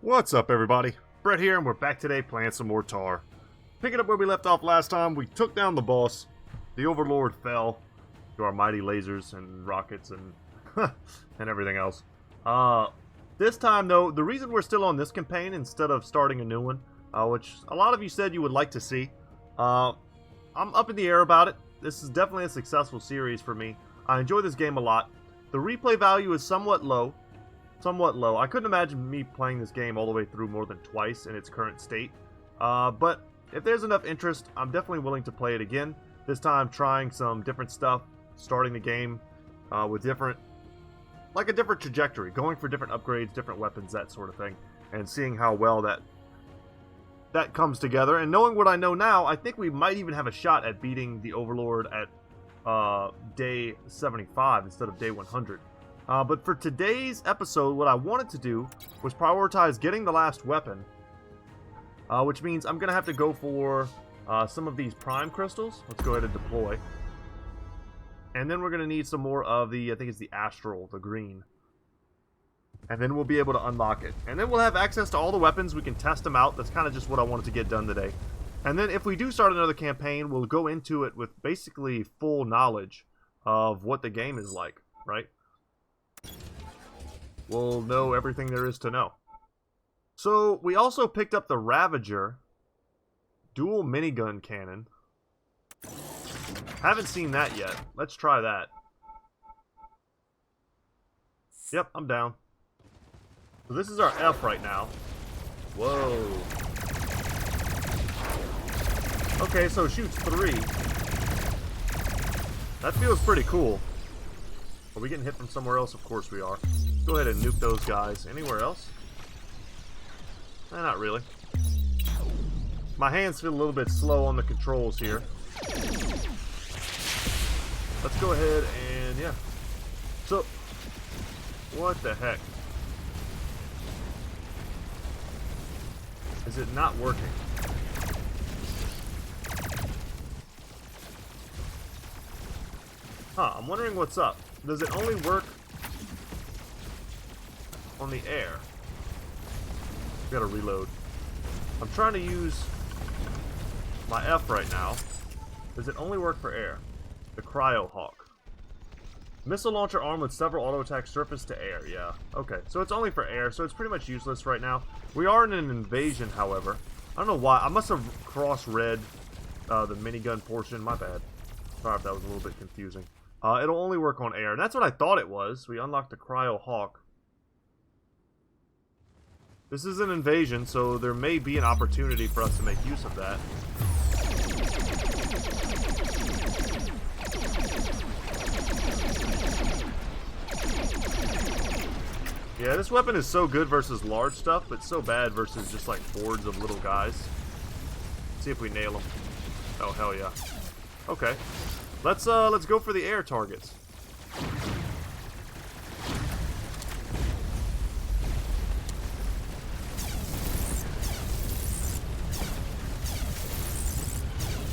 What's up, everybody? Brett here, and we're back today playing some more Taur. Picking up where we left off last time, we took down the boss. The Overlord fell to our mighty lasers and rockets and and everything else. This time, though, the reason we're still on this campaign instead of starting a new one, which a lot of you said you would like to see, I'm up in the air about it. This is definitely a successful series for me. I enjoy this game a lot. The replay value is somewhat low. I couldn't imagine me playing this game all the way through more than twice in its current state. But if there's enough interest, I'm definitely willing to play it again. This time trying some different stuff, starting the game with a different trajectory, going for different upgrades, different weapons, that sort of thing, and seeing how well that comes together. And knowing what I know now, I think we might even have a shot at beating the Overlord at day 75 instead of day 100. But for today's episode, what I wanted to do was prioritize getting the last weapon, which means I'm going to have to go for some of these prime crystals. Let's go ahead and deploy. And then we're going to need some more of the, I think it's the astral, the green. And then we'll be able to unlock it. And then we'll have access to all the weapons. We can test them out. That's kind of just what I wanted to get done today. And then if we do start another campaign, we'll go into it with basically full knowledge of what the game is like, right? We'll know everything there is to know. So, we also picked up the Ravager dual minigun cannon. Haven't seen that yet. Let's try that. Yep, I'm down. So this is our F right now. Whoa. Okay, so it shoots 3. That feels pretty cool. Are we getting hit from somewhere else? Of course we are. Go ahead and nuke those guys. Anywhere else? Not really. My hands feel a little bit slow on the controls here. Let's go ahead and, yeah. So, what the heck? Is it not working? Huh, I'm wondering what's up. Does it only work on the air? Gotta reload. I'm trying to use my F right now. Does it only work for air? The cryo hawk. Missile launcher armed with several auto attack surface to air. Yeah, okay. So it's only for air, so it's pretty much useless right now. We are in an invasion, however. I don't know why. I must have cross-read the minigun portion. My bad. Sorry if that was a little bit confusing. It'll only work on air. And that's what I thought it was. We unlocked the cryo hawk. This is an invasion, so there may be an opportunity for us to make use of that. Yeah, this weapon is so good versus large stuff, but so bad versus just like hordes of little guys. Let's see if we nail them. Oh, hell yeah. Okay. Let's go for the air targets.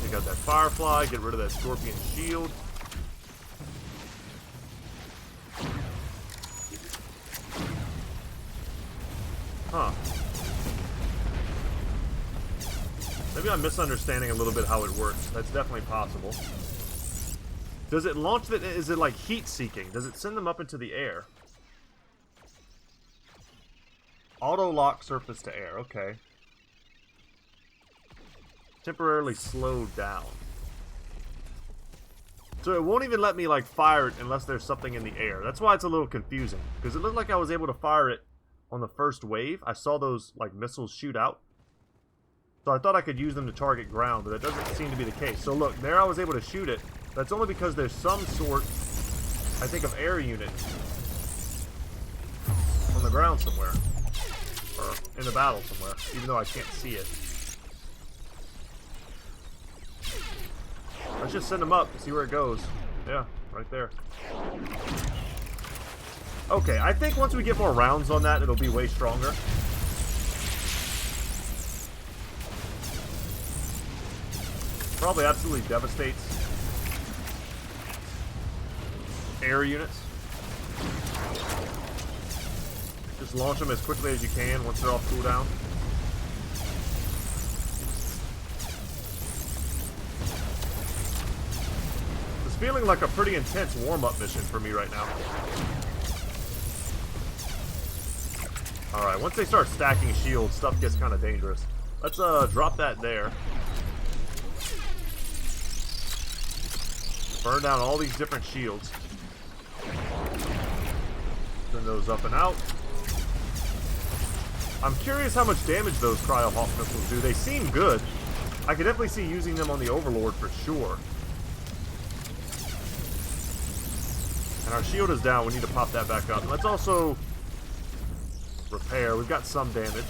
Take out that firefly, get rid of that scorpion shield. Huh. Maybe I'm misunderstanding a little bit how it works. That's definitely possible. Does it launch that? Is it like heat seeking? Does it send them up into the air? Auto lock surface to air. Okay. Temporarily slowed down. So it won't even let me like fire it unless there's something in the air. That's why it's a little confusing. Because it looked like I was able to fire it on the first wave. I saw those like missiles shoot out. So I thought I could use them to target ground, but that doesn't seem to be the case. So look, there I was able to shoot it. That's only because there's some sort, I think, of air unit on the ground somewhere. Or in the battle somewhere, even though I can't see it. Let's just send them up and see where it goes. Yeah, right there. Okay, I think once we get more rounds on that, it'll be way stronger. Probably absolutely devastates air units. Just launch them as quickly as you can once they're off cooldown. It's feeling like a pretty intense warm-up mission for me right now. Alright, once they start stacking shields, stuff gets kind of dangerous. Let's drop that there. Burn down all these different shields. Send those up and out. I'm curious how much damage those cryo hawk missiles do. They seem good. I could definitely see using them on the Overlord for sure. And our shield is down. We need to pop that back up. Let's also repair. We've got some damage.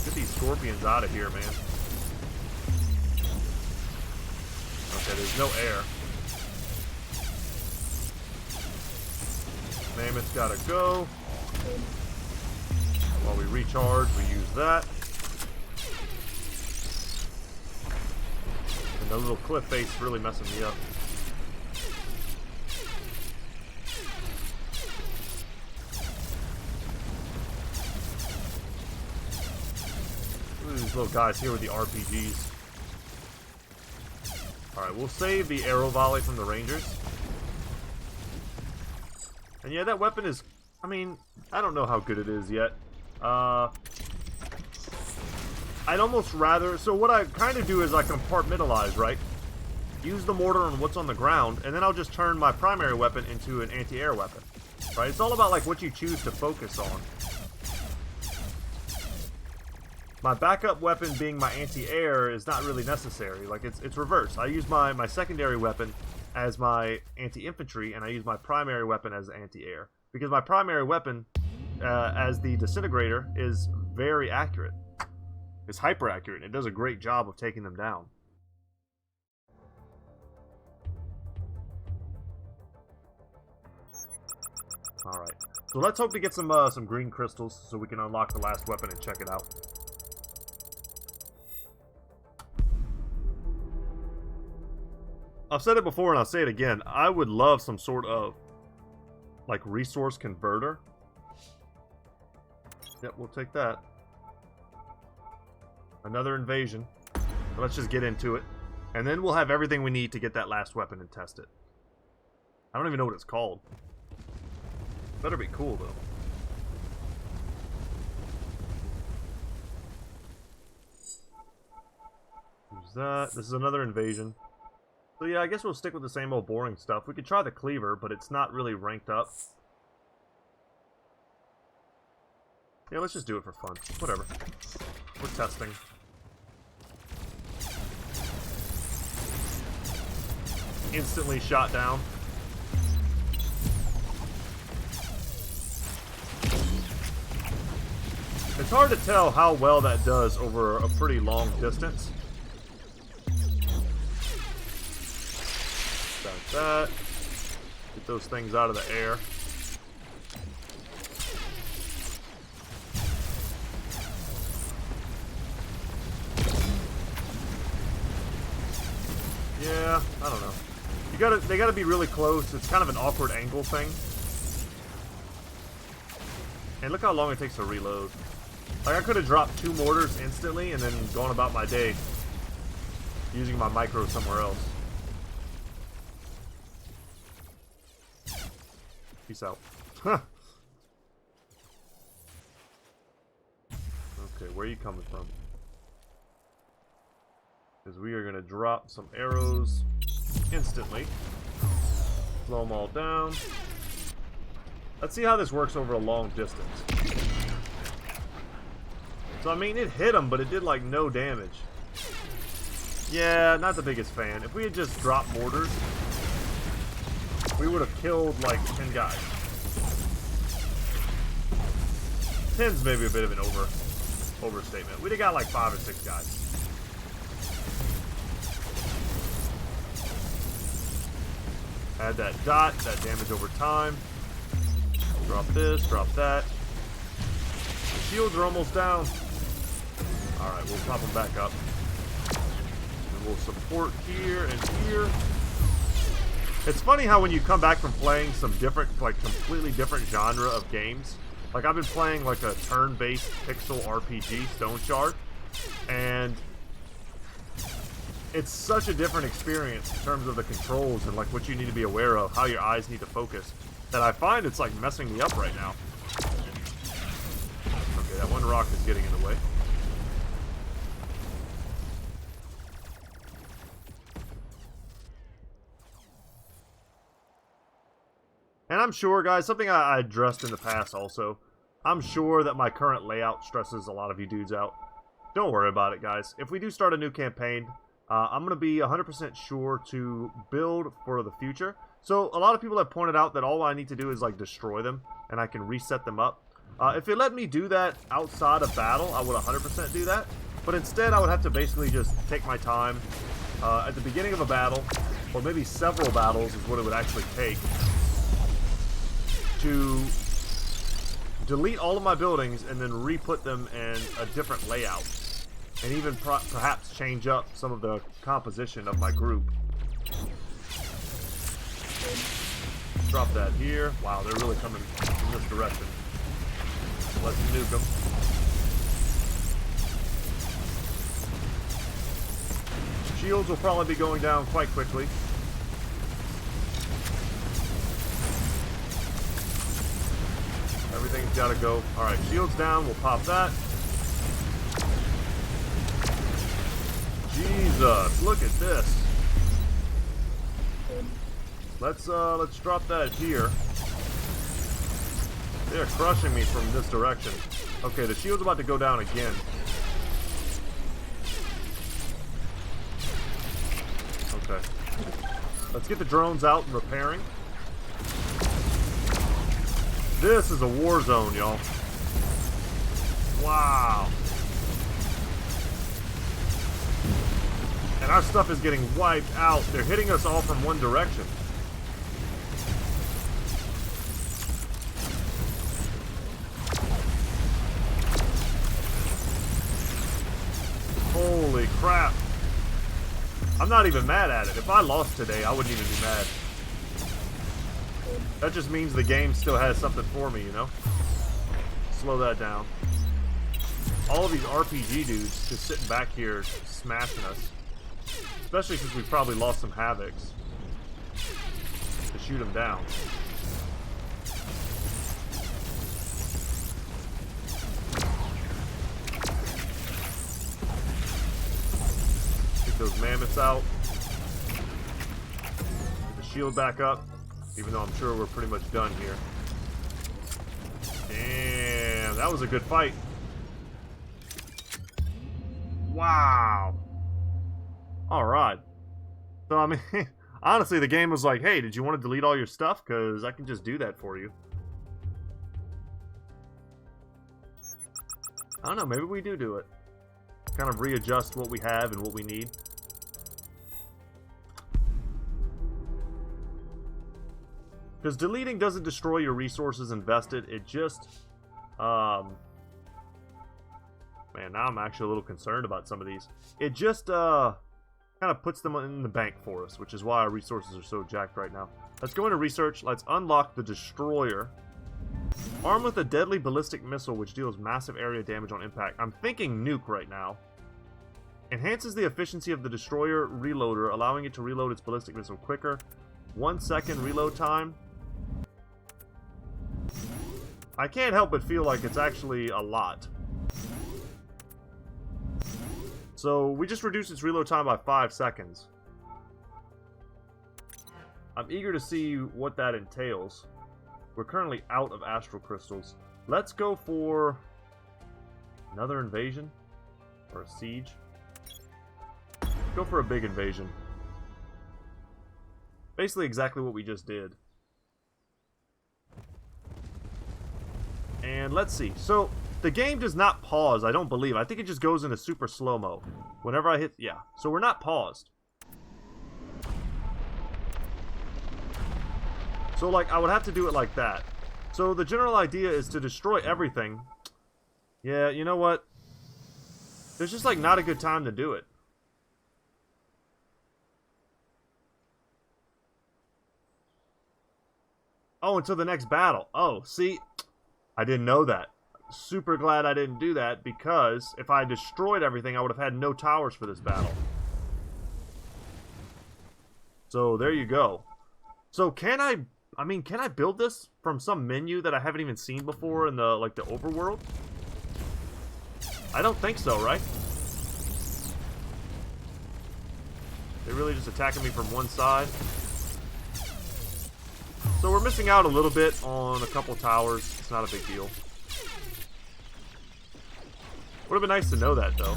Get these scorpions out of here, man. Okay, there's no air. Mammoth's gotta go. While we recharge, we use that. And the little cliff face really messing me up. Look at these little guys here with the RPGs. Alright, we'll save the arrow volley from the Rangers. And yeah, that weapon is... I mean, I don't know how good it is yet. I'd almost rather... So what I kind of do is I compartmentalize, right? Use the mortar on what's on the ground, and then I'll just turn my primary weapon into an anti-air weapon. Right? It's all about like what you choose to focus on. My backup weapon being my anti-air is not really necessary. Like, it's reversed. I use my secondary weapon as my anti-infantry, and I use my primary weapon as anti-air. Because my primary weapon, as the disintegrator, is very accurate. It's hyper accurate, and it does a great job of taking them down. Alright. So let's hope to get some green crystals so we can unlock the last weapon and check it out. I've said it before and I'll say it again. I would love some sort of like resource converter. Yep, we'll take that. Another invasion. Let's just get into it. And then we'll have everything we need to get that last weapon and test it. I don't even know what it's called. Better be cool though. Use that. This is another invasion. So yeah, I guess we'll stick with the same old boring stuff. We could try the cleaver, but it's not really ranked up. Yeah, let's just do it for fun. Whatever. We're testing. Instantly shot down. It's hard to tell how well that does over a pretty long distance. Got that. Get those things out of the air. Yeah, I don't know. They gotta be really close. It's kind of an awkward angle thing. And look how long it takes to reload. Like, I could have dropped 2 mortars instantly and then gone about my day using my micro somewhere else. Peace out. Huh. Okay, where are you coming from? Because we are going to drop some arrows instantly. Slow them all down. Let's see how this works over a long distance. So, I mean, it hit him, but it did, like, no damage. Yeah, not the biggest fan. If we had just dropped mortars, we would have killed, like, 10 guys. 10's maybe a bit of an overstatement. We'd have got, like, 5 or 6 guys. Add that dot, that damage over time. Drop this, drop that. The shields are almost down. Alright, we'll pop them back up. And we'll support here and here. It's funny how when you come back from playing some different, like completely different genre of games, like I've been playing like a turn-based pixel RPG, Stone Shard, and it's such a different experience in terms of the controls and like what you need to be aware of, how your eyes need to focus, that I find it's like messing me up right now. Okay, that one rock is getting in the way. And I'm sure, guys, something I addressed in the past also, I'm sure that my current layout stresses a lot of you dudes out. Don't worry about it, guys. If we do start a new campaign, I'm going to be 100% sure to build for the future. So a lot of people have pointed out that all I need to do is like destroy them and I can reset them up. If it let me do that outside of battle, I would 100% do that. But instead I would have to basically just take my time at the beginning of a battle, or maybe several battles is what it would actually take, to delete all of my buildings and then re-put them in a different layout. And even perhaps change up some of the composition of my group. Drop that here. Wow, they're really coming in this direction. Let's nuke them. Shields will probably be going down quite quickly. Everything's got to go. Alright, shields down. We'll pop that. Jesus, look at this. Let's drop that here. They're crushing me from this direction. Okay, the shield's about to go down again. Okay. Let's get the drones out and repairing. This is a war zone, y'all. Wow. And our stuff is getting wiped out. They're hitting us all from one direction. Holy crap. I'm not even mad at it. If I lost today, I wouldn't even be mad. That just means the game still has something for me, you know? Slow that down. All of these RPG dudes just sitting back here smashing us. Especially since we probably lost some Havocs to shoot them down. Get those mammoths out. Get the shield back up. Even though I'm sure we're pretty much done here. Damn, that was a good fight. Wow. Alright. So, I mean, honestly, the game was like, hey, did you want to delete all your stuff? Because I can just do that for you. I don't know, maybe we do it. Kind of readjust what we have and what we need. Because deleting doesn't destroy your resources invested, it just, man, now I'm actually a little concerned about some of these. It just, kind of puts them in the bank for us, which is why our resources are so jacked right now. Let's go into research, let's unlock the Destroyer. Armed with a deadly ballistic missile which deals massive area damage on impact. I'm thinking nuke right now. Enhances the efficiency of the Destroyer reloader, allowing it to reload its ballistic missile quicker. 1 second reload time. I can't help but feel like it's actually a lot. So we just reduced its reload time by 5 seconds. I'm eager to see what that entails. We're currently out of astral crystals. Let's go for another invasion or a siege. Go for a big invasion. Basically exactly what we just did. And let's see. So, the game does not pause, I don't believe. I think it just goes into super slow-mo. Whenever I hit... Yeah. So, we're not paused. So, like, I would have to do it like that. So, the general idea is to destroy everything. Yeah, you know what? There's just, like, not a good time to do it. Oh, until the next battle. Oh, see? I didn't know that. Super glad I didn't do that, because if I destroyed everything, I would have had no towers for this battle. So, there you go. So, can I build this from some menu that I haven't even seen before in the, like, the overworld? I don't think so, right? They're really just attacking me from one side. So we're missing out a little bit on a couple towers. It's not a big deal. Would have been nice to know that, though.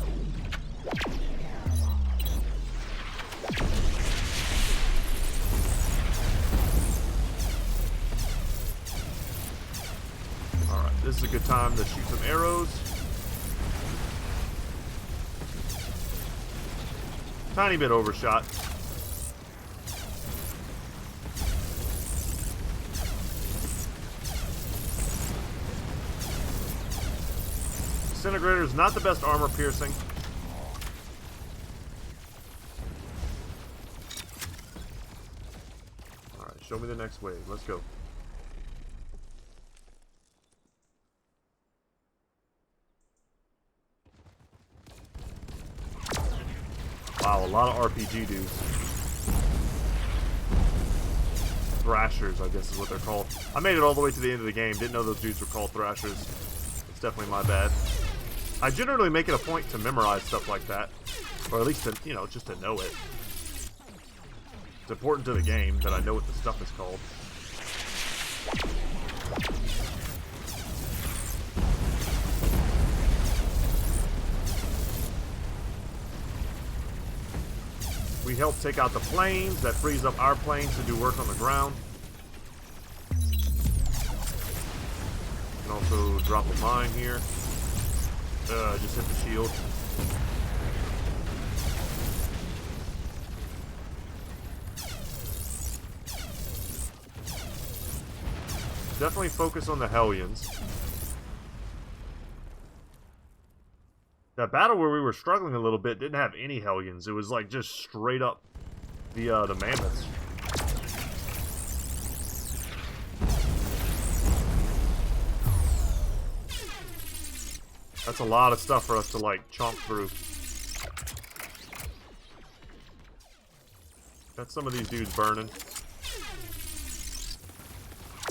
Alright, this is a good time to shoot some arrows. Tiny bit overshot. Disintegrator is not the best armor piercing. Alright, show me the next wave. Let's go. Wow, a lot of RPG dudes. Thrashers, I guess is what they're called. I made it all the way to the end of the game. Didn't know those dudes were called Thrashers. It's definitely my bad. I generally make it a point to memorize stuff like that. Or at least to, you know, just to know it. It's important to the game that I know what the stuff is called. We help take out the planes. That frees up our planes to do work on the ground. You can also drop a mine here. Just hit the shield. Definitely focus on the Hellions. That battle where we were struggling a little bit didn't have any Hellions. It was like just straight up the mammoths. That's a lot of stuff for us to like chomp through. Got some of these dudes burning.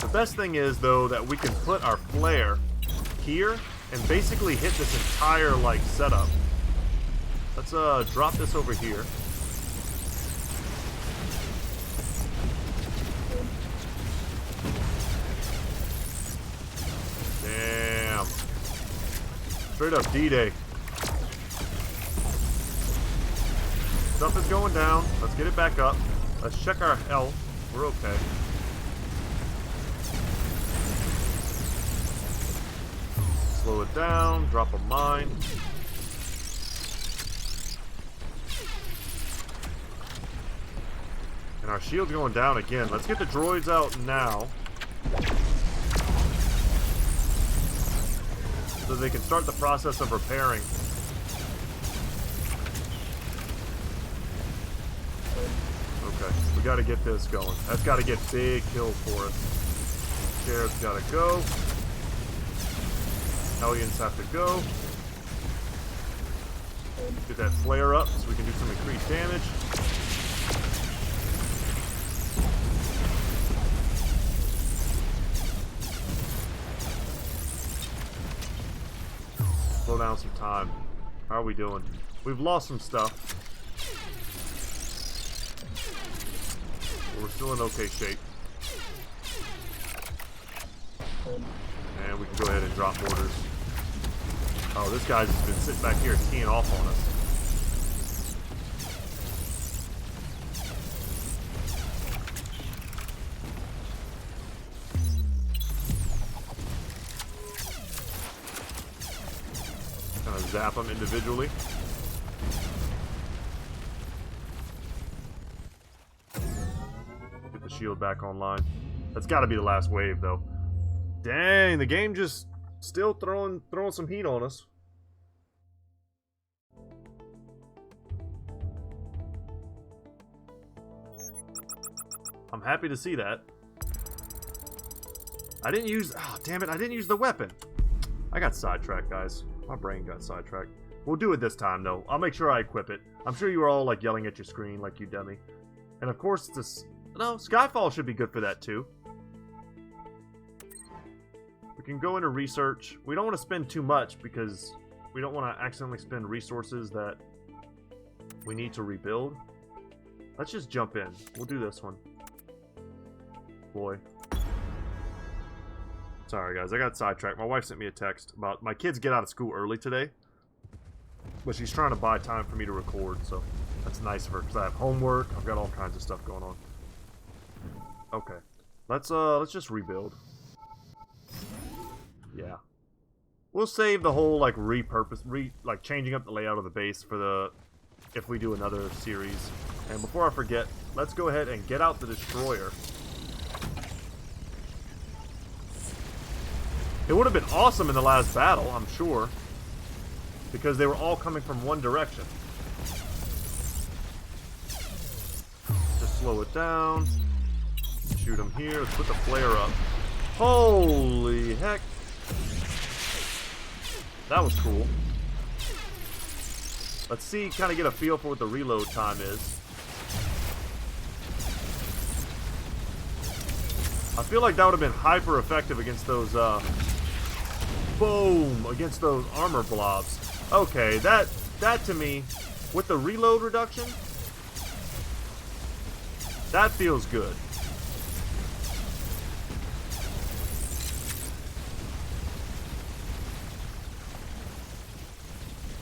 The best thing is though that we can put our flare here and basically hit this entire, like, setup. Let's, drop this over here. Damn. Straight up D-Day. Stuff is going down. Let's get it back up. Let's check our health. We're okay. Slow it down, drop a mine. And our shield's going down again. Let's get the droids out now. So they can start the process of repairing. Okay, we gotta get this going. That's gotta get big kills for us. Scarab's gotta go. Hellions have to go. Get that flare up so we can do some increased damage. Slow down some time. How are we doing? We've lost some stuff. But we're still in okay shape. And we can go ahead and drop orders. Oh, this guy's just been sitting back here teeing off on us. Kind of zap them individually. Get the shield back online. That's got to be the last wave, though. Dang, the game just still throwing some heat on us. I'm happy to see that. I didn't use... Oh, damn it. I didn't use the weapon. I got sidetracked, guys. My brain got sidetracked. We'll do it this time, though. I'll make sure I equip it. I'm sure you were all, like, yelling at your screen like you dummy. And, of course, this... No, Skyfall should be good for that, too. We can go into research. We don't want to spend too much because we don't want to accidentally spend resources that we need to rebuild. Let's just jump in. We'll do this one. Boy. Sorry, guys. I got sidetracked. My wife sent me a text about my kids get out of school early today. But she's trying to buy time for me to record, so that's nice of her because I have homework. I've got all kinds of stuff going on. Okay. Let's just rebuild. Yeah. We'll save the whole, like, like, changing up the layout of the base for the... if we do another series. And before I forget, let's go ahead and get out the destroyer. It would have been awesome in the last battle, I'm sure. Because they were all coming from one direction. Just slow it down. Shoot them here. Let's put the flare up. Holy heck. That was cool. Let's see, kind of get a feel for what the reload time is. I feel like that would have been hyper effective against those, boom, against those armor blobs. Okay, that to me, with the reload reduction, that feels good.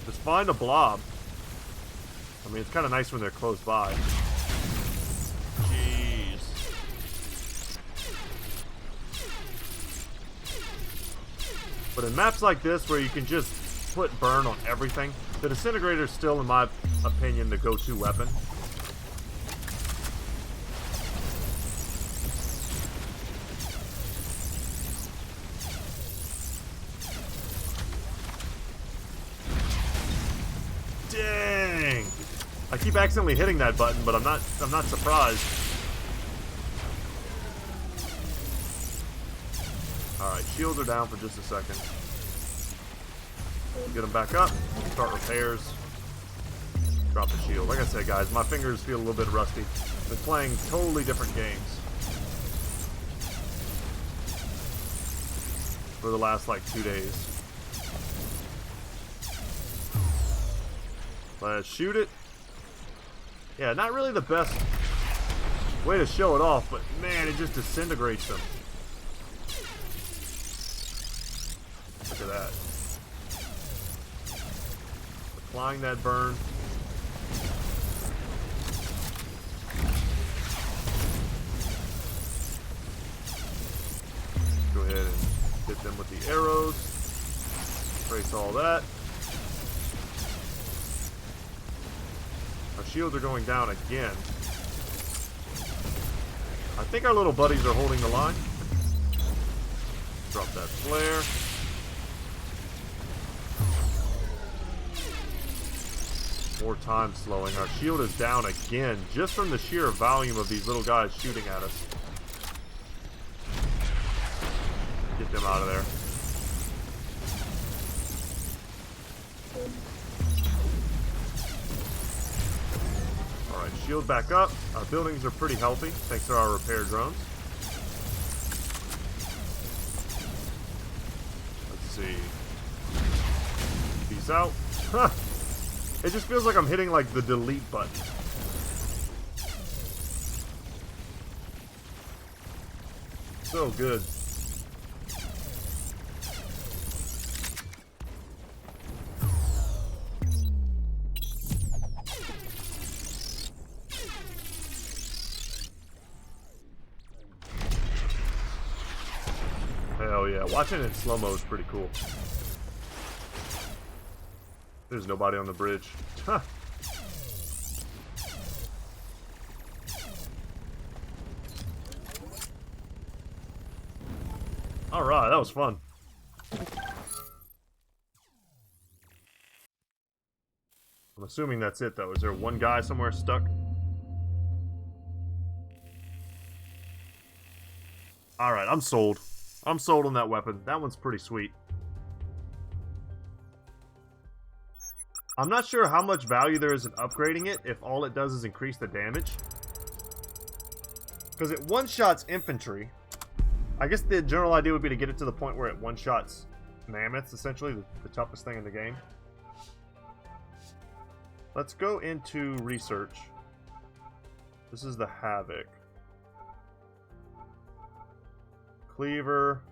Just find a blob. I mean, it's kind of nice when they're close by. Jeez. But in maps like this, where you can just put burn on everything, the disintegrator is still, in my opinion, the go-to weapon. Dang! I keep accidentally hitting that button, but I'm not surprised. Alright, shields are down for just a second. Get them back up. Start repairs. Drop the shield. Like I said, guys, my fingers feel a little bit rusty. Been playing totally different games for the last, like, 2 days. Let's shoot it. Yeah, not really the best way to show it off, but man, it just disintegrates them. Look at that. Applying that burn. Go ahead and hit them with the arrows. Trace all that. Our shields are going down again. I think our little buddies are holding the line. Drop that flare. More time slowing. Our shield is down again, just from the sheer volume of these little guys shooting at us. Get them out of there. Alright, shield back up. Our buildings are pretty healthy, thanks to our repair drones. Let's see. Peace out. Huh. It just feels like I'm hitting, like, the delete button. So good. Hell yeah. Watching it in slow-mo is pretty cool. There's nobody on the bridge. Huh. Alright, that was fun. I'm assuming that's it, though. Is there one guy somewhere stuck? Alright, I'm sold. I'm sold on that weapon. That one's pretty sweet. I'm not sure how much value there is in upgrading it if all it does is increase the damage. Because it one-shots infantry. I guess the general idea would be to get it to the point where it one-shots mammoths, essentially, the toughest thing in the game. Let's go into research. This is the Havoc. Cleaver.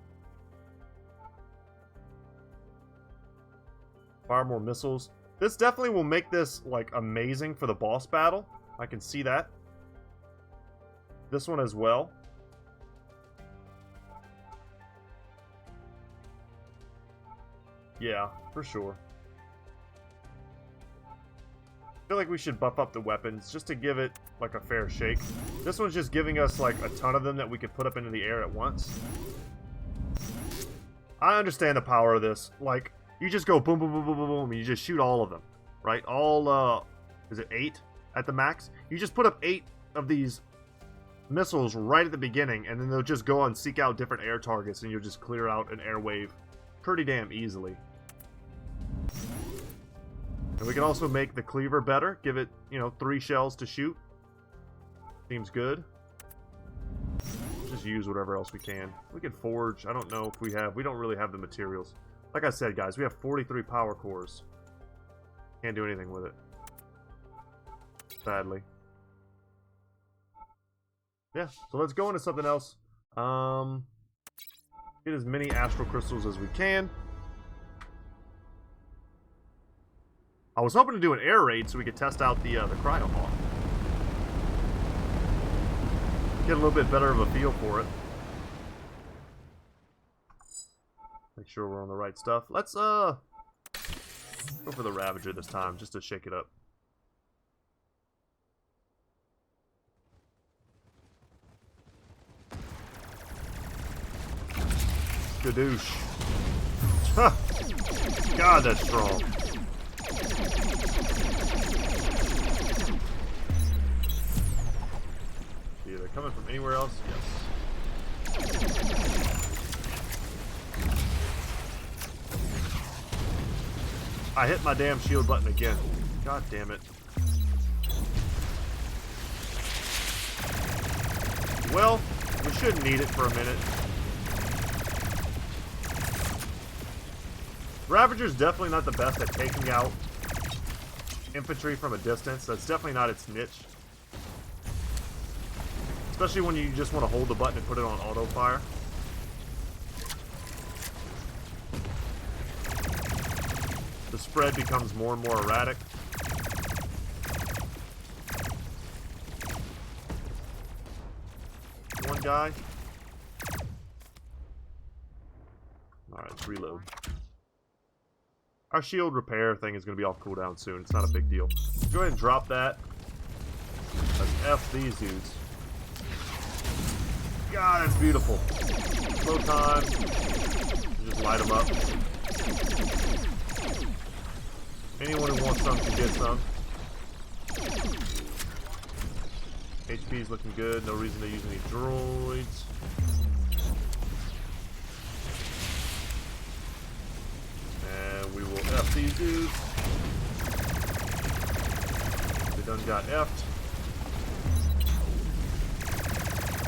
Fire more missiles. This definitely will make this, like, amazing for the boss battle. I can see that. This one as well. Yeah, for sure. I feel like we should buff up the weapons just to give it, like, a fair shake. This one's just giving us, like, a ton of them that we could put up into the air at once. I understand the power of this. Like, you just go boom, boom, boom, boom, boom, boom, and you just shoot all of them, right? All, is it 8 at the max? You just put up 8 of these missiles right at the beginning, and then they'll just go and seek out different air targets, and you'll just clear out an air wave pretty damn easily. And we can also make the cleaver better. Give it, 3 shells to shoot. Seems good. Just use whatever else we can. We can forge. I don't know if we have... We don't really have the materials. Like I said, guys, we have 43 power cores. Can't do anything with it. Sadly. Yeah, so let's go into something else. Get as many astral crystals as we can. I was hoping to do an air raid so we could test out the cryo hawk. Get a little bit better of a feel for it. Make sure we're on the right stuff. Let's go for the Ravager this time, just to shake it up. Skadoosh. God, that's strong. See, they're coming from anywhere else? Yes. I hit my damn shield button again. God damn it. Well, we shouldn't need it for a minute. Ravager's definitely not the best at taking out infantry from a distance. That's definitely not its niche. Especially when you just want to hold the button and put it on auto fire. The spread becomes more and more erratic. One guy. Alright, let's reload. Our shield repair thing is going to be off cooldown soon. It's not a big deal. Go ahead and drop that. Let's F these dudes. God, that's beautiful. Slow time. Just light them up. Anyone who wants some can get some. HP's looking good. No reason to use any droids. And we will F these dudes. They done got F'd.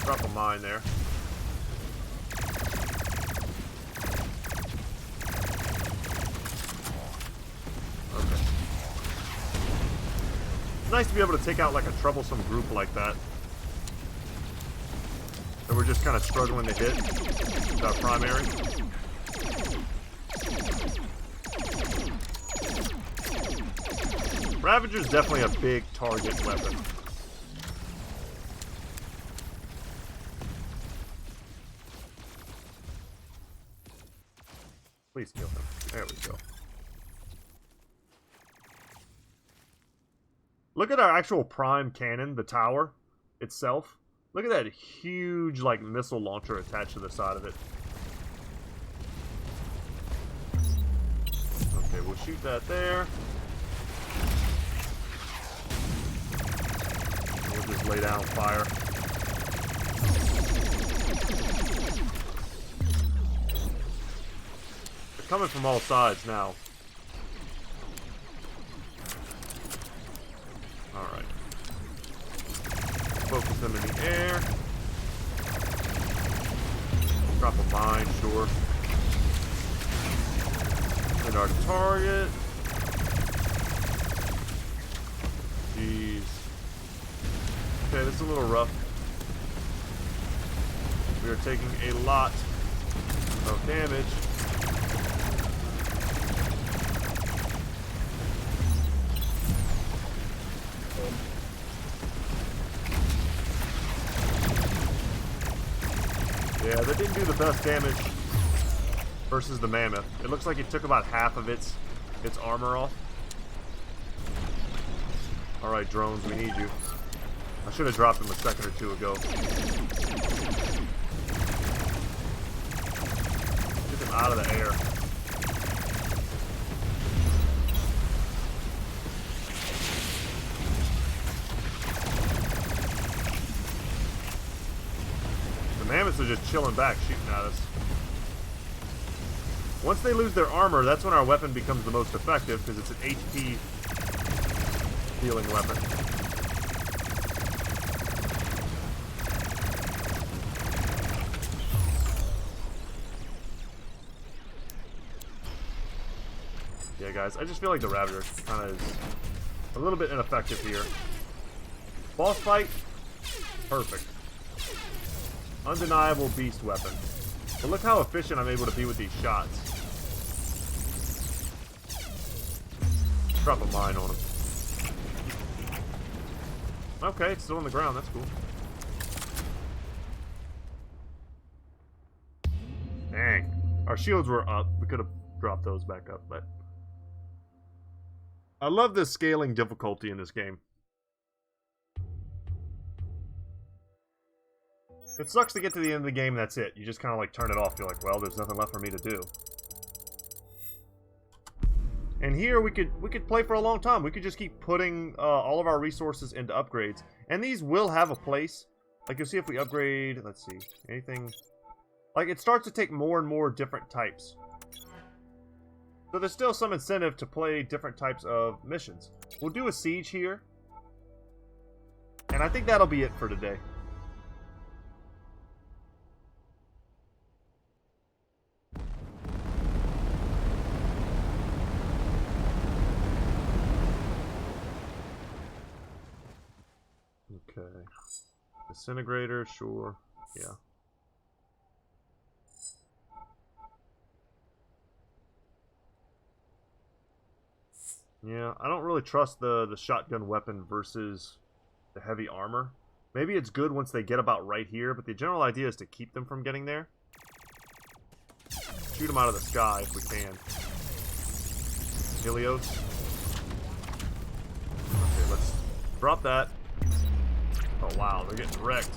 Drop a mine there. Okay. It's nice to be able to take out like a troublesome group like that. That we're just kind of struggling to hit with our primary. Ravager's definitely a big target weapon. Please kill him. There we go. Look at our actual prime cannon, the tower itself. Look at that huge, like, missile launcher attached to the side of it. Okay, we'll shoot that there. We'll just lay down fire. coming from all sides now. Alright. Focus them in the air. Drop a mine, sure. Hit our target. Jeez. Okay, this is a little rough. We are taking a lot of damage. Yeah, that didn't do the best damage versus the mammoth. It looks like it took about half of its armor off. Alright, drones, we need you. I should have dropped them a second or two ago. Get them out of the air. The mammoths are just chilling back, shooting at us. Once they lose their armor, that's when our weapon becomes the most effective, because it's an HP healing weapon. Yeah, guys, I just feel like the Ravager kind of is a little bit ineffective here. Boss fight, perfect. Undeniable beast weapon. But look how efficient I'm able to be with these shots. Drop a mine on him. Okay, it's still on the ground, that's cool. Dang. Our shields were up. We could have dropped those back up, but... I love the scaling difficulty in this game. It sucks to get to the end of the game and that's it. You just kind of like turn it off. You're like, well, there's nothing left for me to do. And here we could play for a long time. We could just keep putting all of our resources into upgrades. And these will have a place. Like you'll see if we upgrade, let's see, anything. Like it starts to take more and more different types. So there's still some incentive to play different types of missions. We'll do a siege here. And I think that'll be it for today. Okay. Disintegrator, sure. Yeah. Yeah, I don't really trust the shotgun weapon versus the heavy armor. Maybe it's good once they get about right here, but the general idea is to keep them from getting there. Shoot them out of the sky if we can. Helios. Okay, let's drop that. Oh wow, they're getting wrecked.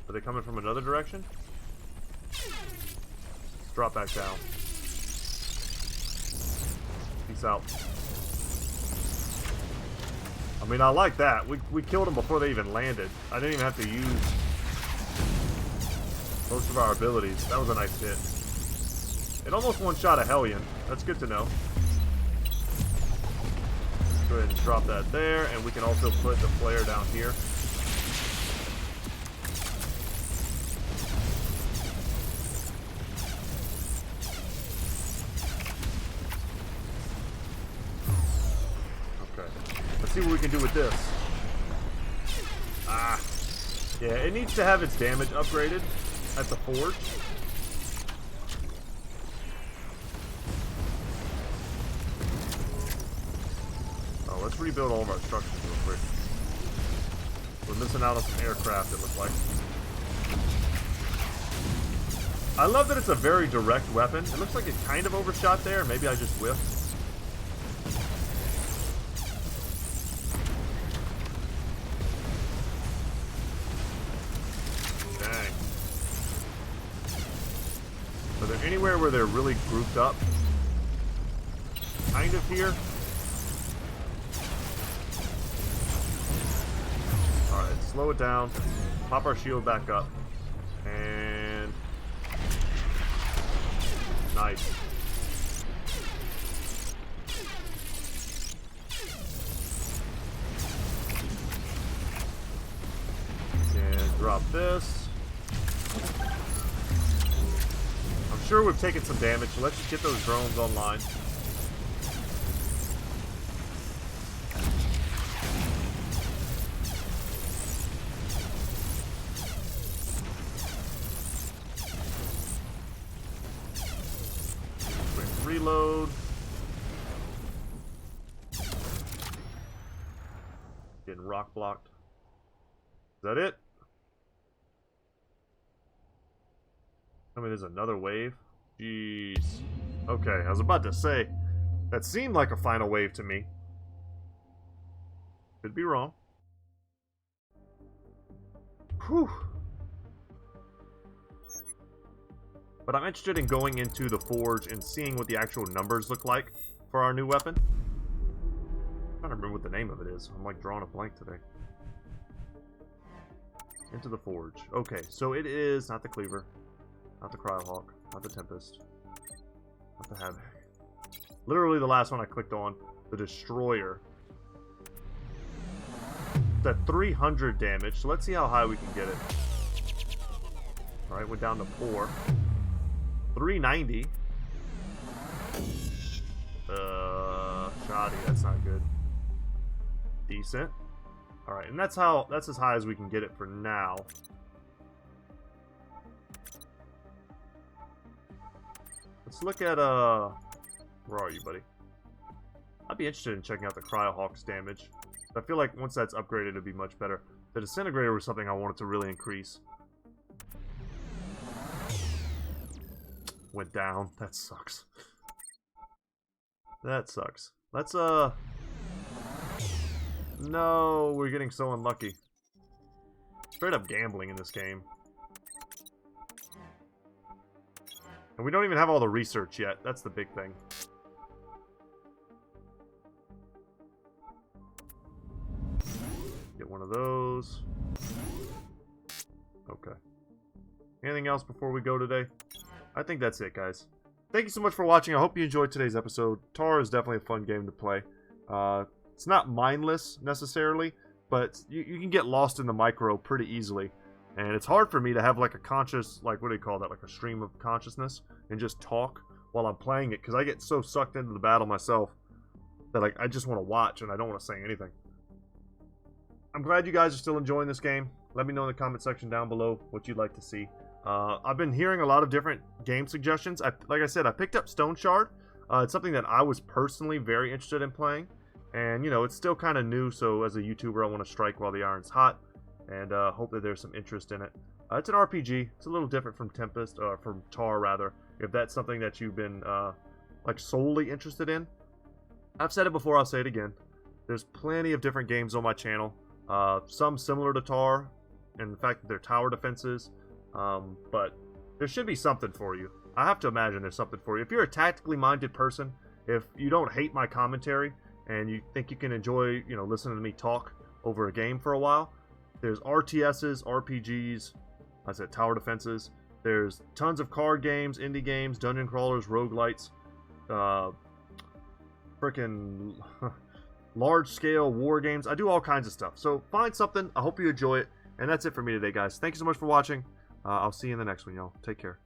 Are they coming from another direction? Let's drop back down. Peace out. I mean, I like that. We killed them before they even landed. I didn't even have to use most of our abilities. That was a nice hit. It almost one-shot a Hellion. That's good to know. Go ahead and drop that there, and we can also put the flare down here. Okay. Let's see what we can do with this. Ah. Yeah, it needs to have its damage upgraded at the forge. Let's rebuild all of our structures real quick. We're missing out on some aircraft, it looks like. I love that it's a very direct weapon. It looks like it kind of overshot there. Maybe I just whiffed. Dang. Are there anywhere where they're really grouped up? Kind of here. Alright, slow it down. Pop our shield back up. And... Nice. And drop this. I'm sure we've taken some damage, so let's just get those drones online. Reload. Getting rock blocked. Is that it? I mean, there's another wave. Jeez. Okay, I was about to say, that seemed like a final wave to me. Could be wrong. Whew. But I'm interested in going into the forge and seeing what the actual numbers look like for our new weapon. I'm trying to remember what the name of it is. I'm like drawing a blank today. Into the forge. Okay, so it is not the cleaver, not the cryohawk, not the tempest, not the havoc. Literally the last one I clicked on, the destroyer. It's at 300 damage, so let's see how high we can get it. Alright, we're down to 4. 390. Shoddy, that's not good. Decent. Alright, and that's as high as we can get it for now. Let's look at where are you, buddy? I'd be interested in checking out the Cryohawk's damage. I feel like once that's upgraded it'd be much better. The disintegrator was something I wanted to really increase. Went down. That sucks. That sucks. Let's no, we're getting so unlucky. Straight up gambling in this game. And we don't even have all the research yet. That's the big thing. Get one of those. Okay. Anything else before we go today? I think that's it, guys. Thank you so much for watching. I hope you enjoyed today's episode. Taur is definitely a fun game to play. It's not mindless, necessarily, but you can get lost in the micro pretty easily. And it's hard for me to have, like, a conscious, like, what do you call that? Like a stream of consciousness and just talk while I'm playing it. Because I get so sucked into the battle myself that, like, I just want to watch and I don't want to say anything. I'm glad you guys are still enjoying this game. Let me know in the comment section down below what you'd like to see. I've been hearing a lot of different game suggestions. Like I said, I picked up Stone Shard. It's something that I was personally very interested in playing. And, you know, it's still kind of new, so as a YouTuber, I want to strike while the iron's hot. And hope that there's some interest in it. It's an RPG. It's a little different from Tempest, or from Taur, rather. If that's something that you've been, like, solely interested in. I've said it before, I'll say it again. There's plenty of different games on my channel. Some similar to Taur. In fact, they're tower defenses. But there should be something for you. I have to imagine there's something for you. If you're a tactically minded person, if you don't hate my commentary, and you think you can enjoy, you know, listening to me talk over a game for a while, there's RTSs, RPGs, I said tower defenses. There's tons of card games, indie games, dungeon crawlers, roguelites, freaking large-scale war games. I do all kinds of stuff. So find something. I hope you enjoy it. And that's it for me today, guys. Thank you so much for watching. I'll see you in the next one, y'all. Take care.